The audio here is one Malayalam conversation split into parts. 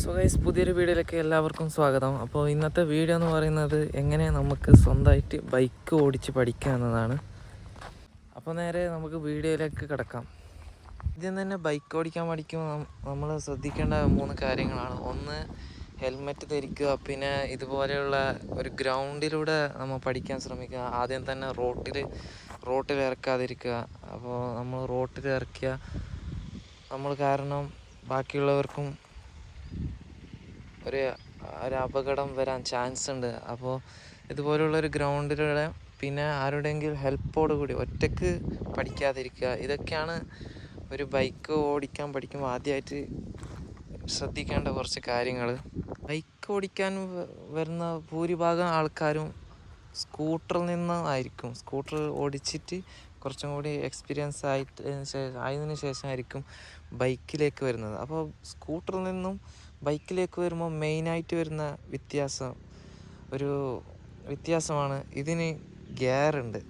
സോ ഗൈസ്, പുതിയൊരു വീഡിയോയിലേക്ക് എല്ലാവർക്കും സ്വാഗതം. അപ്പോൾ ഇന്നത്തെ വീഡിയോ എന്ന് പറയുന്നത് എങ്ങനെ നമുക്ക് സ്വന്തമായിട്ട് ബൈക്ക് ഓടിച്ച് പഠിക്കുക എന്നതാണ്. അപ്പോൾ നേരെ നമുക്ക് വീഡിയോയിലേക്ക് കിടക്കാം. ആദ്യം തന്നെ ബൈക്ക് ഓടിക്കാൻ പഠിക്കുമ്പോൾ നമ്മൾ ശ്രദ്ധിക്കേണ്ട 3 കാര്യങ്ങളാണ്. ഒന്ന്, ഹെൽമെറ്റ് ധരിക്കുക. പിന്നെ ഇതുപോലെയുള്ള ഒരു ഗ്രൗണ്ടിലൂടെ നമ്മൾ പഠിക്കാൻ ശ്രമിക്കുക. ആദ്യം തന്നെ റോട്ടിൽ ഇറക്കാതിരിക്കുക. അപ്പോൾ നമ്മൾ റോട്ടിൽ ഇറക്കിയ നമ്മൾ കാരണം ബാക്കിയുള്ളവർക്കും ഒരു അപകടം വരാൻ ചാൻസ് ഉണ്ട്. അപ്പോൾ ഇതുപോലുള്ളൊരു ഗ്രൗണ്ടിലൂടെ പിന്നെ ആരുടെയെങ്കിലും ഹെൽപ്പോട് കൂടി ഒറ്റയ്ക്ക് പഠിക്കാതിരിക്കുക. ഇതൊക്കെയാണ് ഒരു ബൈക്ക് ഓടിക്കാൻ പഠിക്കുമ്പോൾ ആദ്യമായിട്ട് ശ്രദ്ധിക്കേണ്ട കുറച്ച് കാര്യങ്ങൾ. ബൈക്ക് ഓടിക്കാൻ വരുന്ന ഭൂരിഭാഗം ആൾക്കാരും സ്കൂട്ടറിൽ നിന്നായിരിക്കും. സ്കൂട്ടർ ഓടിച്ചിട്ട് കുറച്ചും കൂടി എക്സ്പീരിയൻസ് ആയതിനു ശേഷമായിരിക്കും ബൈക്കിലേക്ക് വരുന്നത്. അപ്പോൾ സ്കൂട്ടറിൽ നിന്നും ബൈക്കിലേക്ക് വരുമ്പോൾ മെയിനായിട്ട് വരുന്ന വ്യത്യാസമാണ് ഇതിന് ഗിയറുണ്ട്.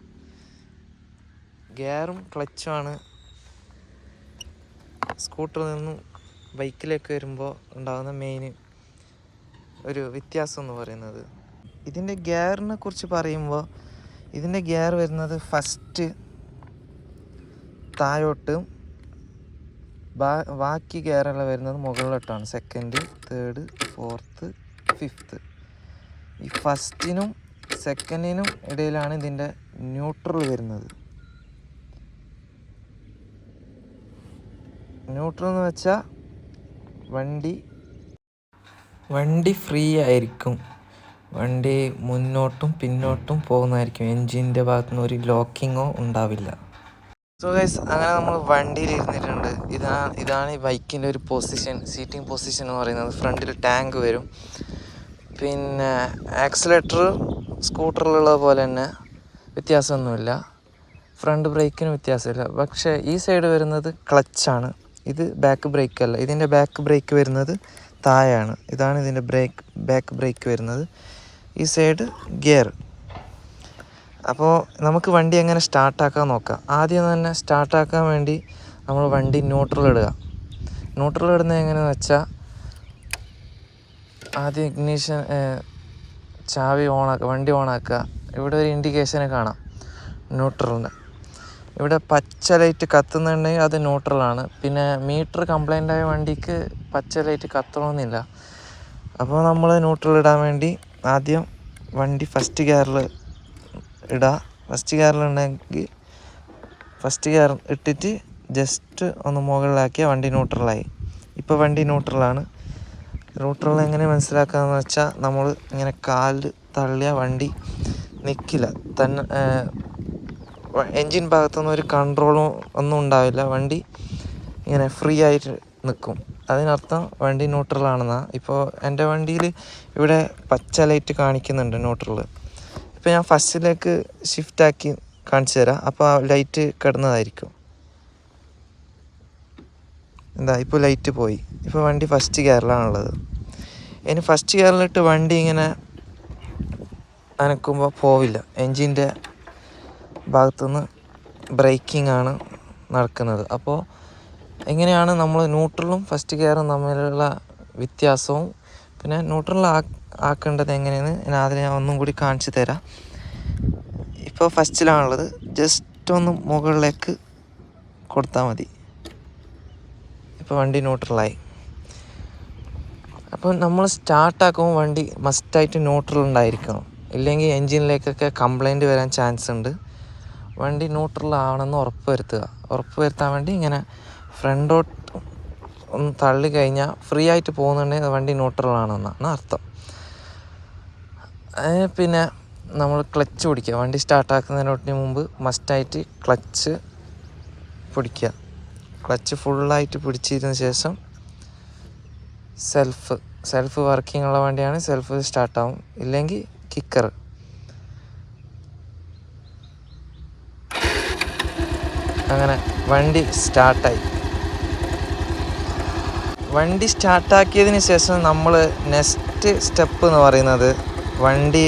ഗിയറും ക്ലച്ചുമാണ് സ്കൂട്ടറിൽ നിന്നും ബൈക്കിലേക്ക് വരുമ്പോൾ ഉണ്ടാകുന്ന മെയിൻ ഒരു വ്യത്യാസം എന്ന് പറയുന്നത്. ഇതിൻ്റെ ഗിയറിനെ കുറിച്ച് പറയുമ്പോൾ ഇതിൻ്റെ ഗിയർ വരുന്നത് ഫസ്റ്റ് താഴോട്ടും ബാക്കി ഗിയറെല്ലാം വരുന്നത് മുകളിലോട്ടാണ്. Second, third, fourth, fifth. ഈ ഫസ്റ്റിനും സെക്കൻഡിനും ഇടയിലാണ് ഇതിൻ്റെ ന്യൂട്രൽ വരുന്നത്. ന്യൂട്രൽ എന്ന് വെച്ചാൽ വണ്ടി ഫ്രീ ആയിരിക്കും. വണ്ടി മുന്നോട്ടും പിന്നോട്ടും പോകുന്നതായിരിക്കും. എൻജിൻ്റെ ഭാഗത്തുനിന്ന് ഒരു ലോക്കിങ്ങോ ഉണ്ടാവില്ല. സോ ഗൈസ്, അങ്ങനെ നമ്മൾ വണ്ടിയിൽ ഇരുന്നിട്ടുണ്ട്. ഇതാണ് ഈ ബൈക്കിൻ്റെ ഒരു പൊസിഷൻ, സീറ്റിംഗ് പൊസിഷൻ എന്ന് പറയുന്നത്. ഫ്രണ്ടിൽ ടാങ്ക് വരും. പിന്നെ ആക്സിലേറ്റർ സ്കൂട്ടറിലുള്ള പോലെ തന്നെ വ്യത്യാസമൊന്നുമില്ല. ഫ്രണ്ട് ബ്രേക്കിന് വ്യത്യാസമില്ല. പക്ഷേ ഈ സൈഡ് വരുന്നത് ക്ലച്ചാണ്. ഇത് ബാക്ക് ബ്രേക്ക് അല്ല. ഇതിൻ്റെ ബാക്ക് ബ്രേക്ക് വരുന്നത് താഴെയാണ്. ഇതാണ് ഇതിൻ്റെ ബാക്ക് ബ്രേക്ക് വരുന്നത്. ഈ സൈഡ് ഗിയർ. അപ്പോൾ നമുക്ക് വണ്ടി എങ്ങനെ സ്റ്റാർട്ടാക്കാൻ നോക്കാം. ആദ്യം തന്നെ സ്റ്റാർട്ടാക്കാൻ വേണ്ടി നമ്മൾ വണ്ടി ന്യൂട്രൽ ഇടുക. ന്യൂട്രൽ ഇടുന്നത് എങ്ങനെയെന്ന് വെച്ചാൽ ആദ്യം ഇഗ്നിഷൻ ചാവി ഓണാക്കുക, വണ്ടി ഓണാക്കുക. ഇവിടെ ഒരു ഇൻഡിക്കേഷന് കാണാം ന്യൂട്രലിന്. ഇവിടെ പച്ച ലൈറ്റ് കത്തുന്നുണ്ടെങ്കിൽ അത് ന്യൂട്രലാണ്. പിന്നെ മീറ്റർ കംപ്ലൈൻ്റ് ആയ വണ്ടിക്ക് പച്ച ലൈറ്റ് കത്തണമെന്നില്ല. അപ്പോൾ നമ്മൾ ന്യൂട്രൽ ഇടാൻ വേണ്ടി ആദ്യം വണ്ടി ഫസ്റ്റ് ഗിയറിൽ ഇടുക. ഫസ്റ്റ് ഗിയറിലുണ്ടെങ്കിൽ ഫസ്റ്റ് ഗിയർ ഇട്ടിട്ട് ജസ്റ്റ് ഒന്ന് മുകളിലാക്കിയാൽ വണ്ടി ന്യൂട്രലായി. ഇപ്പോൾ വണ്ടി ന്യൂട്രലാണ്. ന്യൂട്രൽ എങ്ങനെ മനസ്സിലാക്കാമെന്ന് വെച്ചാൽ നമ്മൾ ഇങ്ങനെ കാലിൽ തള്ളിയാൽ വണ്ടി നിൽക്കില്ല. തന്നെ എൻജിൻ ഭാഗത്തുനിന്ന് ഒരു കൺട്രോളും ഒന്നും ഉണ്ടാവില്ല. വണ്ടി ഇങ്ങനെ ഫ്രീ ആയിട്ട് നിൽക്കും. അതിനർത്ഥം വണ്ടി ന്യൂട്രലാണെന്നാണ്. ഇപ്പോൾ എൻ്റെ വണ്ടിയിൽ ഇവിടെ പച്ച ലൈറ്റ് കാണിക്കുന്നുണ്ട് ന്യൂട്രൽ. ഇപ്പോൾ ഞാൻ ഫസ്റ്റിലേക്ക് ഷിഫ്റ്റാക്കി കാണിച്ചു തരാം. അപ്പോൾ ആ ലൈറ്റ് കിടന്നതായിരിക്കും. ഇപ്പോൾ ലൈറ്റ് പോയി. ഇപ്പോൾ വണ്ടി ഫസ്റ്റ് ഗിയറിലാണുള്ളത്. ഇനി ഫസ്റ്റ് ഗിയറിലിട്ട് വണ്ടി ഇങ്ങനെ അനക്കുമ്പോൾ പോവില്ല. എൻജിൻ്റെ ഭാഗത്തുനിന്ന് ബ്രേക്കിംഗ് ആണ് നടക്കുന്നത്. അപ്പോൾ എങ്ങനെയാണ് നമ്മൾ ന്യൂട്രലും ഫസ്റ്റ് ഗിയറും തമ്മിലുള്ള വ്യത്യാസവും പിന്നെ ന്യൂട്രൽ ആക്കേണ്ടത് എങ്ങനെയെന്ന് ഞാൻ ഒന്നും കൂടി കാണിച്ചു തരാം. ഇപ്പോൾ ഫസ്റ്റിലാണുള്ളത്. ജസ്റ്റ് ഒന്ന് മുകളിലേക്ക് കൊടുത്താൽ മതി. ഇപ്പോൾ വണ്ടി ന്യൂട്രലായി. അപ്പോൾ നമ്മൾ സ്റ്റാർട്ടാക്കുമ്പോൾ വണ്ടി മസ്റ്റായിട്ട് ന്യൂട്രൽ ഉണ്ടായിരിക്കണം. ഇല്ലെങ്കിൽ എൻജിനിലേക്കൊക്കെ കംപ്ലൈൻറ്റ് വരാൻ ചാൻസ് ഉണ്ട്. വണ്ടി ന്യൂട്രലാണെന്ന് ഉറപ്പ് വരുത്താൻ വേണ്ടി ഇങ്ങനെ ഫ്രണ്ടോട്ട് ഒന്ന് തള്ളി കഴിഞ്ഞാൽ ഫ്രീ ആയിട്ട് പോകുന്നുണ്ടെങ്കിൽ വണ്ടി ന്യൂട്രലാണെന്നാണ് അർത്ഥം. പിന്നെ നമ്മൾ ക്ലച്ച് പിടിക്കുക. വണ്ടി സ്റ്റാർട്ടാക്കുന്നതിനോട്ടിന് മുമ്പ് മസ്റ്റായിട്ട് ക്ലച്ച് പിടിക്കുക. ക്ലച്ച് ഫുള്ളായിട്ട് പിടിച്ചതിന് ശേഷം സെൽഫ് വർക്കിംഗ് ഉള്ള വണ്ടിയാണ് സെൽഫ് സ്റ്റാർട്ടാവും. ഇല്ലെങ്കിൽ കിക്കർ. അങ്ങനെ വണ്ടി സ്റ്റാർട്ടായി. വണ്ടി സ്റ്റാർട്ടാക്കിയതിന് ശേഷം നമ്മൾ നെക്സ്റ്റ് സ്റ്റെപ്പ് എന്ന് പറയുന്നത് വണ്ടി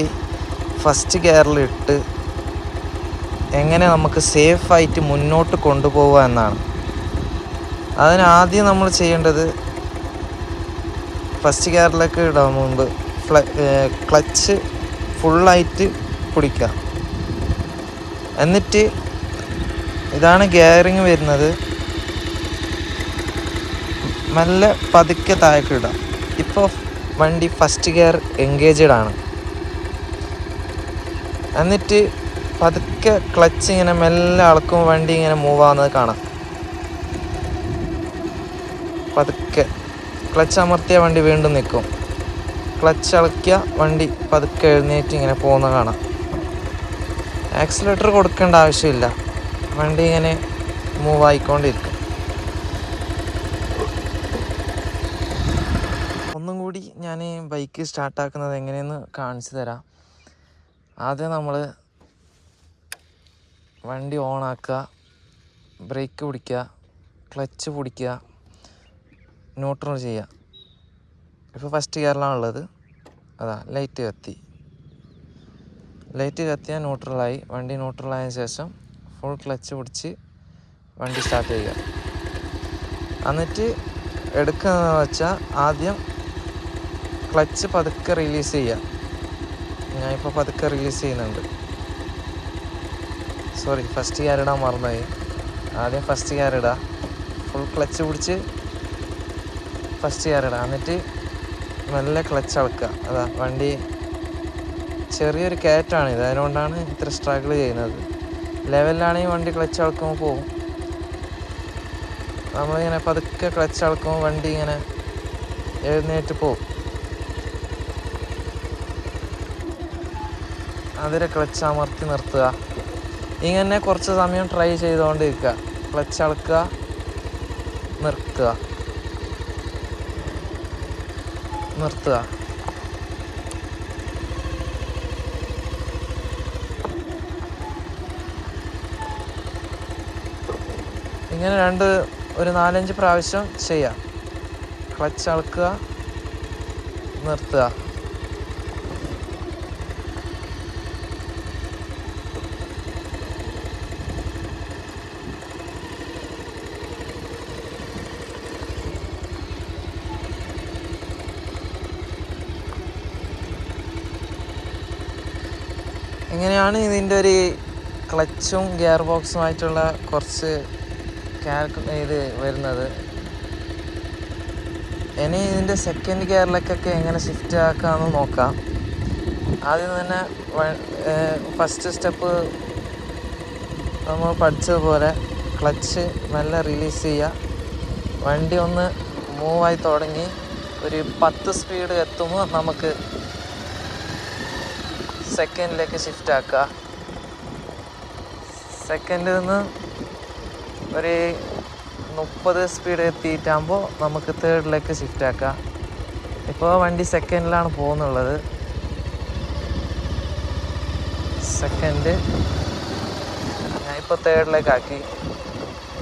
ഫസ്റ്റ് ഗിയറിലിട്ട് എങ്ങനെ നമുക്ക് സേഫായിട്ട് മുന്നോട്ട് കൊണ്ടുപോകുക എന്നാണ്. അതിനാദ്യം നമ്മൾ ചെയ്യേണ്ടത് ഫസ്റ്റ് ഗിയറിലേക്ക് ഇടാൻ മുമ്പ് ക്ലച്ച് ഫുള്ളായിട്ട് പിടിക്കുക. എന്നിട്ട് ഇതാണ് ഗിയറിങ് വരുന്നത്. മെല്ലെ പതുക്കെ താഴേക്ക് ഇടാം. ഇപ്പോൾ വണ്ടി ഫസ്റ്റ് ഗിയർ എൻഗേജഡ് ആണ്. എന്നിട്ട് പതുക്കെ ക്ലച്ച് ഇങ്ങനെ മെല്ലെ അളക്കുമ്പോൾ വണ്ടി ഇങ്ങനെ മൂവ് ആവുന്നത് കാണാം. പതുക്കെ ക്ലച്ച് അമർത്തിയ വണ്ടി വീണ്ടും നിൽക്കും. ക്ലച്ച് അളക്കിയ വണ്ടി പതുക്കെ എഴുന്നേറ്റ് ഇങ്ങനെ പോകുന്ന കാണാം. ആക്സിലേറ്റർ കൊടുക്കേണ്ട ആവശ്യമില്ല, വണ്ടി ഇങ്ങനെ മൂവ് ആയിക്കൊണ്ടിരിക്കും. ഒന്നും കൂടി ഞാൻ ബൈക്ക് സ്റ്റാർട്ടാക്കുന്നത് എങ്ങനെയെന്ന് കാണിച്ചു തരാം. ആദ്യം നമ്മൾ വണ്ടി ഓണാക്കുക, ബ്രേക്ക് പിടിക്കുക, ക്ലച്ച് പിടിക്കുക, ന്യൂട്രൽ ചെയ്യുക. ഇപ്പോൾ ഫസ്റ്റ് ഗിയറിലാണുള്ളത്. അതാ ലൈറ്റ് കത്തിയാൽ ന്യൂട്രലായി. വണ്ടി ന്യൂട്രലായതിനു ശേഷം ഫുൾ ക്ലച്ച് പിടിച്ച് വണ്ടി സ്റ്റാർട്ട് ചെയ്യുക. എന്നിട്ട് എടുക്കുന്നതെന്ന് വെച്ചാൽ ആദ്യം ക്ലച്ച് പതുക്കെ റിലീസ് ചെയ്യുക. ഞാനിപ്പോൾ പതുക്കെ റിലീസ് ചെയ്യുന്നുണ്ട്. ഫസ്റ്റ് ഗിയർ ഇടാൻ മറന്നുപോയി. ആദ്യം ഫസ്റ്റ് ഗിയർ ഇടുക, ഫുൾ ക്ലച്ച് പിടിച്ച് ഫസ്റ്റ് ഗിയർ ഇടുക. എന്നിട്ട് നല്ല ക്ലച്ച് അളക്കുക. അതാ വണ്ടി ചെറിയൊരു കയറ്റാണിത്, അതുകൊണ്ടാണ് ഇത്ര സ്ട്രഗിൾ ചെയ്യുന്നത്. ലെവലിലാണെങ്കിൽ വണ്ടി ക്ലച്ച് അളക്കുമ്പോൾ പോകും. നമ്മളിങ്ങനെ പതുക്കെ ക്ലച്ച് അളക്കുമ്പോൾ വണ്ടി ഇങ്ങനെ എഴുന്നേറ്റ് പോകും. അതിലെ ക്ലച്ച് അമർത്തി നിർത്തുക. ഇങ്ങനെ കുറച്ച് സമയം ട്രൈ ചെയ്തുകൊണ്ടിരിക്കുക. ക്ലച്ച് അളക്കുക, നിർത്തുക. ഇങ്ങനെ ഒരു 4-5 പ്രാവശ്യം ചെയ്യാം. ക്ലച്ച് അളക്കുക, നിർത്തുക. ഇങ്ങനെയാണ് ഇതിൻ്റെ ഒരു ക്ലച്ചും ഗിയർ ബോക്സുമായിട്ടുള്ള കുറച്ച് ഇത് വരുന്നത്. ഇനി ഇതിൻ്റെ സെക്കൻഡ് ഗിയറിലേക്കൊക്കെ എങ്ങനെ ഷിഫ്റ്റ് ആക്കാമെന്ന് നോക്കാം. ആദ്യം തന്നെ ഫസ്റ്റ് സ്റ്റെപ്പ് നമ്മൾ പഠിച്ചതുപോലെ ക്ലച്ച് മെല്ലെ റിലീസ് ചെയ്യുക. വണ്ടി ഒന്ന് മൂവായി തുടങ്ങി ഒരു 10 സ്പീഡ് എത്തുമ്പോൾ നമുക്ക് സെക്കൻഡിലേക്ക് ഷിഫ്റ്റ് ആക്കുക. സെക്കൻഡിൽ നിന്ന് ഒരു 30 സ്പീഡ് എത്തിയിട്ടാകുമ്പോൾ നമുക്ക് തേർഡിലേക്ക് ഷിഫ്റ്റ് ആക്കാം. ഇപ്പോൾ വണ്ടി സെക്കൻഡിലാണ് പോകുന്നുള്ളത്. സെക്കൻഡ് ഞാനിപ്പോൾ തേർഡിലേക്കാക്കി.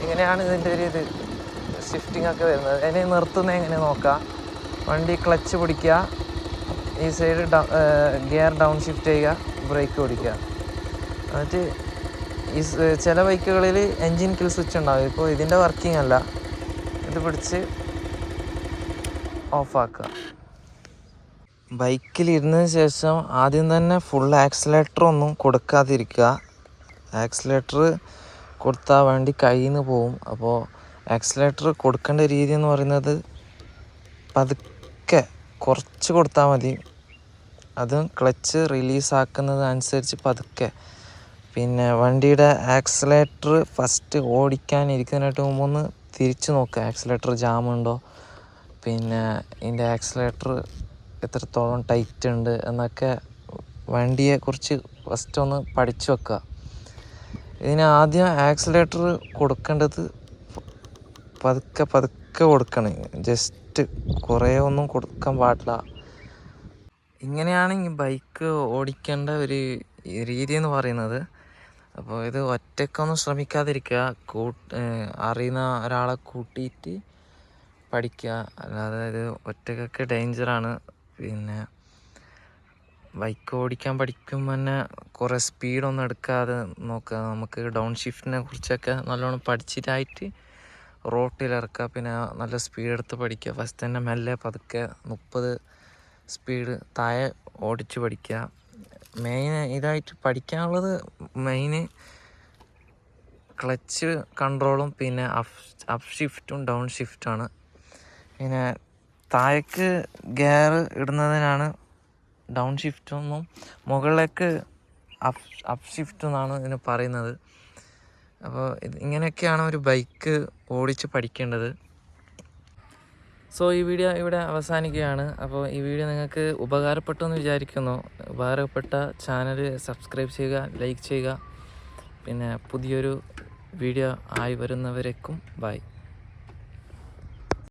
ഇങ്ങനെയാണ് ഇതിൻ്റെ ഇത് ഷിഫ്റ്റിംഗ് ഒക്കെ വരുന്നത്. ഇനി നിർത്തുന്നത് എങ്ങനെ നോക്കാം. വണ്ടി ക്ലച്ച് പിടിക്കുക, ഈ സൈഡ് ഗിയർ ഡൗൺ ഷിഫ്റ്റ് ചെയ്യുക, ബ്രേക്ക് പിടിക്കുക. എന്നിട്ട് ഈ ചില ബൈക്കുകളിൽ എൻജിൻ കിൽ സ്വിച്ച് ഉണ്ടാവും. ഇപ്പോൾ ഇതിൻ്റെ വർക്കിംഗ് അല്ല, ഇത് പിടിച്ച് ഓഫാക്കുക. ബൈക്കിലിരുന്നതിന് ശേഷം ആദ്യം തന്നെ ഫുൾ ആക്സിലേറ്റർ ഒന്നും കൊടുക്കാതിരിക്കുക. ആക്സിലേറ്റർ കൊടുത്താൽ വണ്ടി കയ്യിൽ നിന്ന് പോവും. അപ്പോൾ ആക്സിലേറ്റർ കൊടുക്കേണ്ട രീതി എന്ന് പറയുന്നത് പതുക്കെ കുറച്ച് കൊടുത്താൽ മതി. അതും ക്ലച്ച് റിലീസാക്കുന്നത് അനുസരിച്ച് പതുക്കെ. പിന്നെ വണ്ടിയുടെ ആക്സിലേറ്റർ ഫസ്റ്റ് ഓടിക്കാനിരിക്കുന്നതിനായിട്ട് മുമ്പ് ഒന്ന് തിരിച്ച് നോക്കുക, ആക്സിലേറ്റർ ജാമുണ്ടോ, പിന്നെ ഇതിൻ്റെ ആക്സിലേറ്റർ എത്രത്തോളം ടൈറ്റ് ഉണ്ട് എന്നൊക്കെ വണ്ടിയെക്കുറിച്ച് ഫസ്റ്റ് ഒന്ന് പഠിച്ചു വെക്കുക. ഇതിന് ആദ്യം ആക്സിലേറ്റർ കൊടുക്കേണ്ടത് പതുക്കെ കൊടുക്കണം. ജസ്റ്റ് കുറേ ഒന്നും കൊടുക്കാൻ പാടില്ല. ഇങ്ങനെയാണ് ഈ ബൈക്ക് ഓടിക്കേണ്ട ഒരു രീതി എന്ന് പറയുന്നത്. അപ്പോൾ ഇത് ഒറ്റയ്ക്കൊന്നും ശ്രമിക്കാതിരിക്കുക. അറിയുന്ന ഒരാളെ കൂട്ടിയിട്ട് പഠിക്കുക. അല്ലാതെ ഇത് ഒറ്റയ്ക്കൊക്കെ ഡേഞ്ചറാണ്. പിന്നെ ബൈക്ക് ഓടിക്കാൻ പഠിക്കുമ്പോൾ തന്നെ കുറേ സ്പീഡൊന്നും എടുക്കാതെ നോക്കുക. നമുക്ക് ഡൗൺ ഷിഫ്റ്റിനെ കുറിച്ചൊക്കെ നല്ലോണം പഠിച്ചിട്ടായിട്ട് റോട്ടിലിറക്കുക, പിന്നെ നല്ല സ്പീഡ് എടുത്ത് പഠിക്കുക. ഫസ്റ്റ് തന്നെ മെല്ലെ പതുക്കെ 30 സ്പീഡ് താഴെ ഓടിച്ച് പഠിക്കുക. ഇതായിട്ട് പഠിക്കാനുള്ളത് മെയിന് ക്ലച്ച് കൺട്രോളും പിന്നെ അപ്പ് ഷിഫ്റ്റും ഡൗൺ ഷിഫ്റ്റാണ്. പിന്നെ താഴേക്ക് ഗിയർ ഇടുന്നതിനാണ് ഡൗൺ ഷിഫ്റ്റെന്നും മുകളിലേക്ക് അപ്പ് ഷിഫ്റ്റ് എന്നാണ് ഇതിന് പറയുന്നത്. അപ്പോൾ ഇങ്ങനെയൊക്കെയാണ് ഒരു ബൈക്ക് ഓടിച്ച് പഠിക്കേണ്ടത്. സോ ഈ വീഡിയോ ഇവിടെ അവസാനിക്കുകയാണ്. അപ്പോൾ ഈ വീഡിയോ നിങ്ങൾക്ക് ഉപകാരപ്പെട്ടു എന്ന് വിചാരിക്കുന്നു. ഉപകാരപ്പെട്ട ചാനൽ സബ്സ്ക്രൈബ് ചെയ്യുക, ലൈക്ക് ചെയ്യുക. പിന്നെ പുതിയൊരു വീഡിയോ ആയി വരുന്നവരേക്കും ബൈ.